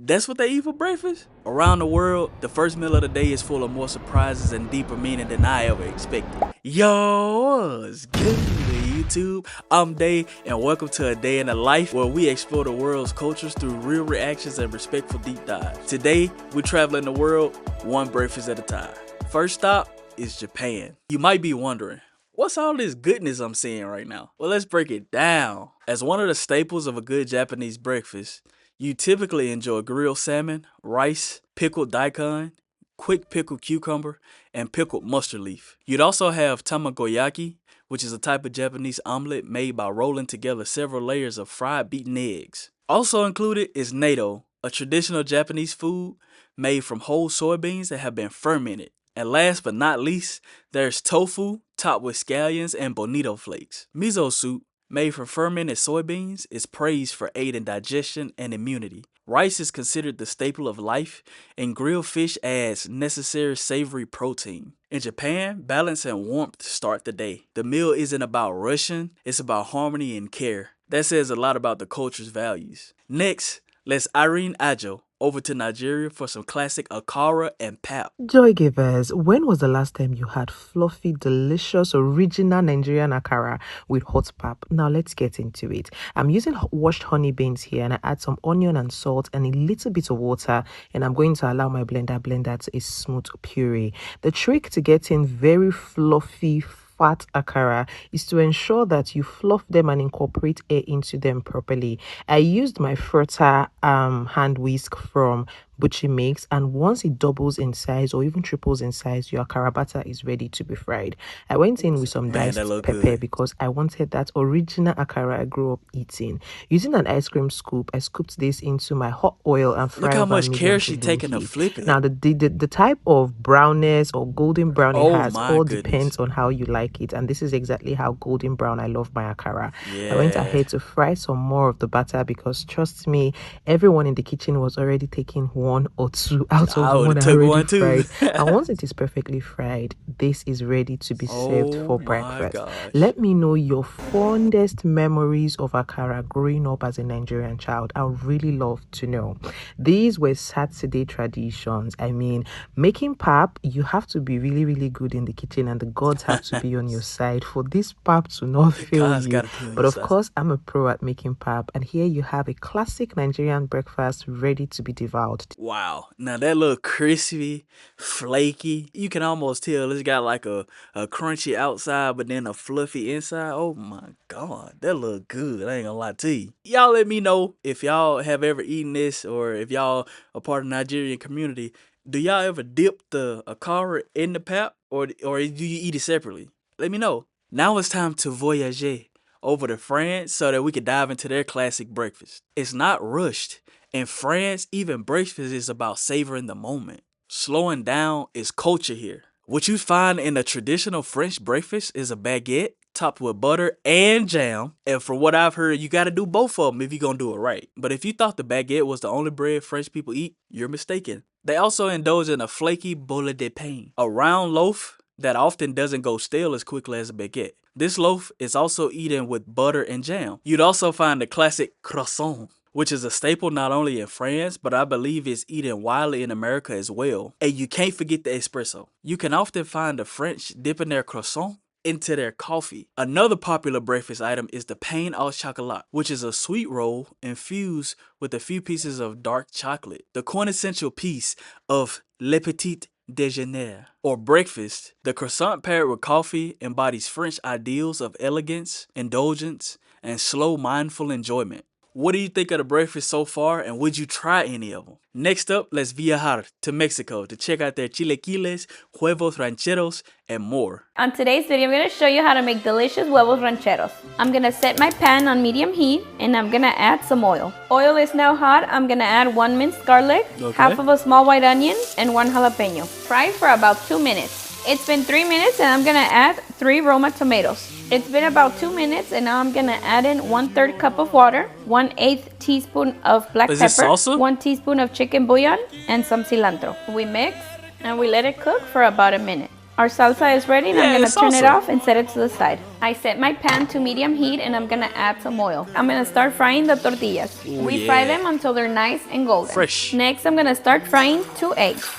That's what they eat for breakfast? Around the world, the first meal of the day is full of more surprises and deeper meaning than I ever expected. Yo, what's good, YouTube? I'm Day, and welcome to A Day in the Life, where we explore the world's cultures through real reactions and respectful deep dives. Today, we're traveling the world one breakfast at a time. First stop is Japan. You might be wondering, what's all this goodness I'm seeing right now? Well, let's break it down. As one of the staples of a good Japanese breakfast, you typically enjoy grilled salmon, rice, pickled daikon, quick pickled cucumber, and pickled mustard leaf. You'd also have tamagoyaki, which is a type of Japanese omelet made by rolling together several layers of fried beaten eggs. Also included is natto, a traditional Japanese food made from whole soybeans that have been fermented. And last but not least, there's tofu topped with scallions and bonito flakes. Miso soup, made from fermented soybeans, is praised for aiding digestion and immunity. Rice is considered the staple of life, and grilled fish adds necessary savory protein. In Japan, balance and warmth start the day. The meal isn't about rushing, it's about harmony and care. That says a lot about the culture's values. Next, let's Irene Ajo over to Nigeria for some classic akara and pap. Joy givers, when was the last time you had fluffy, delicious, original Nigerian akara with hot pap? Now let's get into it. I'm using washed honey beans here, and I add some onion and salt and a little bit of water, and I'm going to allow my blend that to a smooth puree. The trick to getting very fluffy, fat akara is to ensure that you fluff them and incorporate air into them properly. I used my fertile hand whisk from buttery mix, and once it doubles in size or even triples in size, your akara batter is ready to be fried. I went in with some diced pepper because I wanted that original akara I grew up eating. Using an ice cream scoop, I scooped this into my hot oil and fried. Look how much care she taking to flip it. Now the type of brownness or golden brown it has all depends on how you like it, and this is exactly how golden brown I love my akara. I went ahead to fry some more of the batter because, trust me, everyone in the kitchen was already taking one or two out of the one I already fried. And once it is perfectly fried, this is ready to be served for breakfast. Let me know your fondest memories of akara growing up as a Nigerian child. I would really love to know. These were Saturday traditions. I mean, making pap, you have to be really, really good in the kitchen, and the gods have to be on your side for this pap to not fail you. But of course, I'm a pro at making pap, and here you have a classic Nigerian breakfast ready to be devoured. Wow, now that look crispy, flaky. You can almost tell it's got like a crunchy outside, but then a fluffy inside. Oh my God, that look good. I ain't gonna lie to you. Y'all let me know if y'all have ever eaten this, or if y'all are part of the Nigerian community. Do y'all ever dip the akara in the pap, or do you eat it separately? Let me know. Now it's time to voyager over to France so that we can dive into their classic breakfast. It's not rushed. In France, even breakfast is about savoring the moment. Slowing down is culture here. What you find in a traditional French breakfast is a baguette topped with butter and jam. And from what I've heard, you gotta do both of them if you're gonna do it right. But if you thought the baguette was the only bread French people eat, you're mistaken. They also indulge in a flaky boule de pain, a round loaf that often doesn't go stale as quickly as a baguette. This loaf is also eaten with butter and jam. You'd also find the classic croissant, which is a staple not only in France, but I believe is eaten widely in America as well. And you can't forget the espresso. You can often find the French dipping their croissant into their coffee. Another popular breakfast item is the pain au chocolat, which is a sweet roll infused with a few pieces of dark chocolate. The quintessential piece of le petit déjeuner, or breakfast. The croissant paired with coffee embodies French ideals of elegance, indulgence, and slow, mindful enjoyment. What do you think of the breakfast so far, and would you try any of them? Next up, let's viajar to Mexico to check out their chilequiles, huevos rancheros, and more. On today's video, I'm going to show you how to make delicious huevos rancheros. I'm going to set my pan on medium heat, and I'm going to add some oil. Oil is now hot. I'm going to add 1 minced garlic, half of a small white onion, and 1 jalapeno. Fry for about 2 minutes. It's been 3 minutes, and I'm going to add 3 Roma tomatoes. It's been about 2 minutes, and now I'm going to add in 1/3 cup of water, 1/8 teaspoon of black pepper, 1 teaspoon of chicken bouillon, and some cilantro. We mix, and we let it cook for about a minute. Our salsa is ready and I'm gonna turn it salsa. off and set it to the side. I set my pan to medium heat and I'm gonna add some oil. I'm gonna start frying the tortillas. We fry them until they're nice and golden. Fresh. Next, I'm gonna start frying 2 eggs.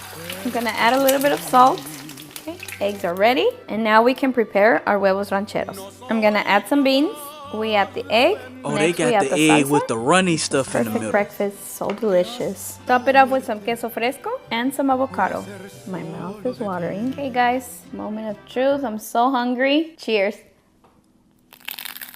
I'm gonna add a little bit of salt. Okay, eggs are ready. And now we can prepare our huevos rancheros. I'm gonna add some beans. We add the egg. Oh, Next, they got the egg salsa. with the runny stuff in the Perfect middle. breakfast, so delicious. Top it off with some queso fresco and some avocado. My mouth is watering. Okay guys, moment of truth. I'm so hungry. Cheers.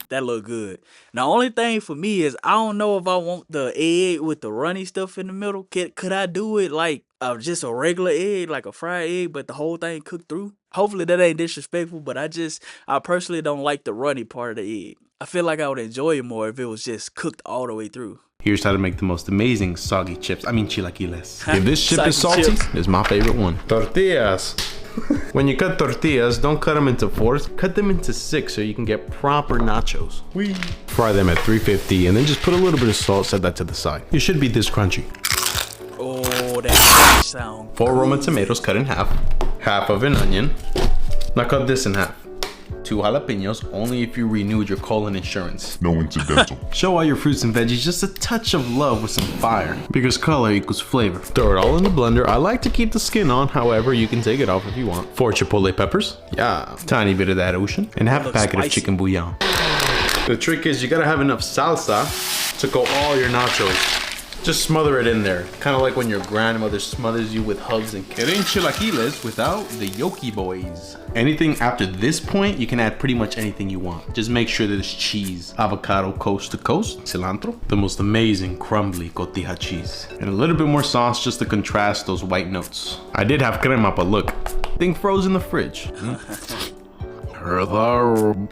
That look good. The only thing for me is I don't know if I want the egg with the runny stuff in the middle. Could I do it like just a regular egg, like a fried egg, but the whole thing cooked through? Hopefully that ain't disrespectful, but I personally don't like the runny part of the egg. I feel like I would enjoy it more if it was just cooked all the way through. Here's how to make the most amazing soggy chips. I mean chilaquiles. If this chip is Soggy salty, chips. it's my favorite one. Tortillas. When you cut tortillas, don't cut them into 4s. Cut them into 6 so you can get proper nachos. Fry them at 350 and then just put a little bit of salt, set that to the side. It should be this crunchy. Oh, that sound 4 Roma tomatoes cut in half. Half of an onion. Now cut this in half. 2 jalapenos, only if you renewed your colon insurance. No incidental. Show all your fruits and veggies just a touch of love with some fire, because color equals flavor. Throw it all in the blender. I like to keep the skin on, however, you can take it off if you want. 4 chipotle peppers, yeah, tiny bit of that ocean, and half a packet of chicken bouillon. The trick is you gotta have enough salsa to go all your nachos. Just smother it in there, kind of like when your grandmother smothers you with hugs and kisses. It ain't chilaquiles without the Yoki boys. Anything after this point, you can add pretty much anything you want. Just make sure there's cheese, avocado coast to coast, cilantro, the most amazing crumbly cotija cheese, and a little bit more sauce just to contrast those white notes. I did have crema, but look, thing froze in the fridge.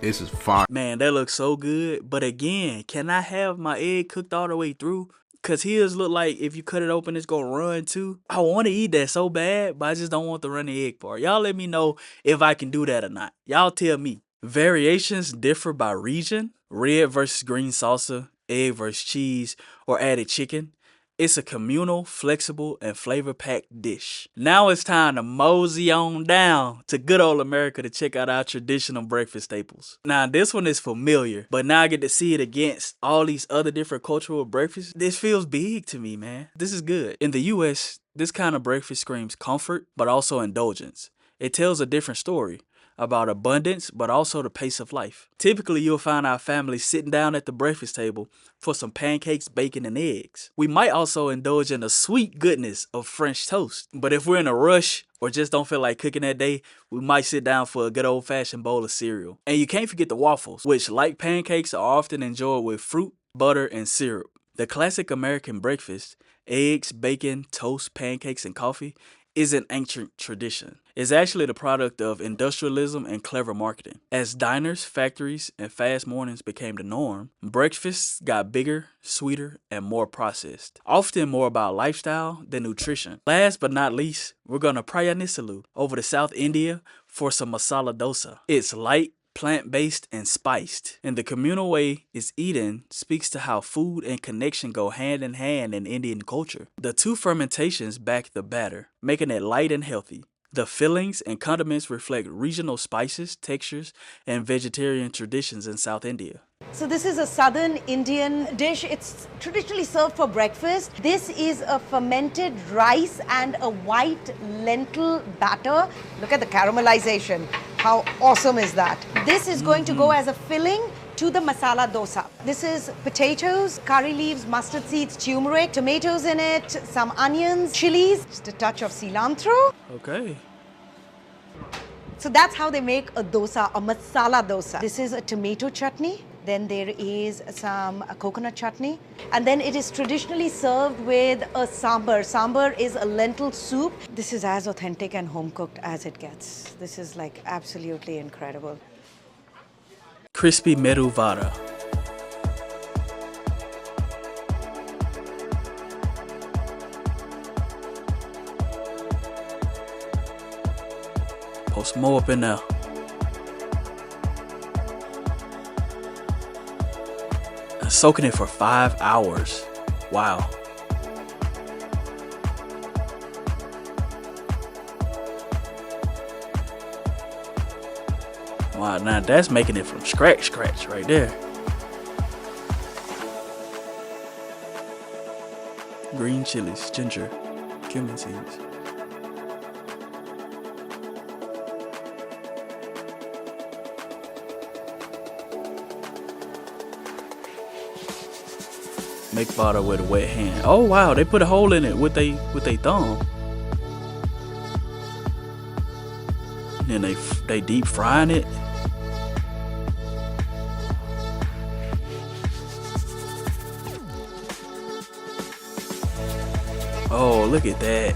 This is fine. Man, that looks so good. But again, can I have my egg cooked all the way through? Cause his look like if you cut it open, it's gonna run too. I want to eat that so bad, but I just don't want the runny egg part. Y'all let me know if I can do that or not. Y'all tell me. Variations differ by region. Red versus green salsa, egg versus cheese, or added chicken. It's a communal, flexible, and flavor-packed dish. Now it's time to mosey on down to good old America to check out our traditional breakfast staples. Now this one is familiar, but now I get to see it against all these other different cultural breakfasts. This feels big to me, man. This is good. In the US, this kind of breakfast screams comfort, but also indulgence. It tells a different story about abundance, but also the pace of life. Typically, you'll find our family sitting down at the breakfast table for some pancakes, bacon, and eggs. We might also indulge in the sweet goodness of French toast. But if we're in a rush or just don't feel like cooking that day, we might sit down for a good old-fashioned bowl of cereal. And you can't forget the waffles, which, like pancakes, are often enjoyed with fruit, butter, and syrup. The classic American breakfast, eggs, bacon, toast, pancakes, and coffee, is an ancient tradition. It's actually the product of industrialism and clever marketing. As diners, factories, and fast mornings became the norm, breakfasts got bigger, sweeter, and more processed. Often more about lifestyle than nutrition. Last but not least, we're gonna prayanisalu over to South India for some masala dosa. It's light, plant-based, and spiced. And the communal way it's eaten speaks to how food and connection go hand in hand in Indian culture. The 2 fermentations back the batter, making it light and healthy. The fillings and condiments reflect regional spices, textures, and vegetarian traditions in South India. So this is a southern Indian dish. It's traditionally served for breakfast. This is a fermented rice and a white lentil batter. Look at the caramelization. How awesome is that? This is going to go as a filling to the masala dosa. This is potatoes, curry leaves, mustard seeds, turmeric, tomatoes in it, some onions, chilies, just a touch of cilantro. Okay. So that's how they make a dosa, a masala dosa. This is a tomato chutney. Then there is some coconut chutney. And then it is traditionally served with a sambar. Sambar is a lentil soup. This is as authentic and home cooked as it gets. This is like absolutely incredible. Crispy medu vada. Post more up in there. Soaking it for 5 hours. Wow. Wow, now that's making it from scratch right there. Green chilies, ginger, cumin seeds. Make butter with a wet hand. Oh wow, they put a hole in it with they thumb. And then they deep frying it. Oh, look at that.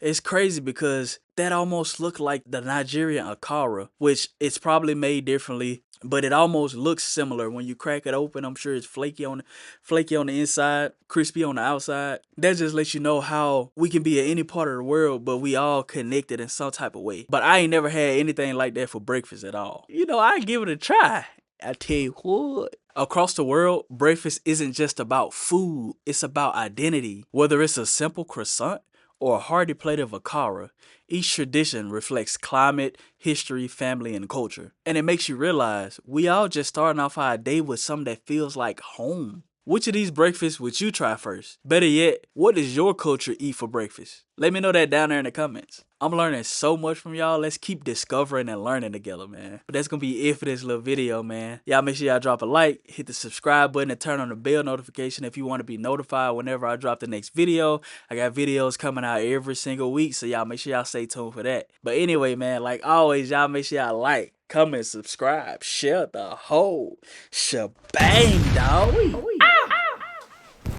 It's crazy because that almost looked like the Nigerian akara, which it's probably made differently, but it almost looks similar. When you crack it open, I'm sure it's flaky on the inside, crispy on the outside. That just lets you know how we can be in any part of the world, but we all connected in some type of way. But I ain't never had anything like that for breakfast at all. You know, I give it a try. I tell you what. Across the world, breakfast isn't just about food, it's about identity. Whether it's a simple croissant or a hearty plate of akara, each tradition reflects climate, history, family, and culture. And it makes you realize we all just starting off our day with something that feels like home. Which of these breakfasts would you try first? Better yet, what does your culture eat for breakfast? Let me know that down there in the comments. I'm learning so much from y'all. Let's keep discovering and learning together, man. But that's gonna be it for this little video, man. Y'all make sure y'all drop a like, hit the subscribe button, and turn on the bell notification if you want to be notified whenever I drop the next video. I got videos coming out every single week, so y'all make sure y'all stay tuned for that. But anyway, man, like always, y'all make sure y'all like, comment, subscribe, share the whole shebang, dog.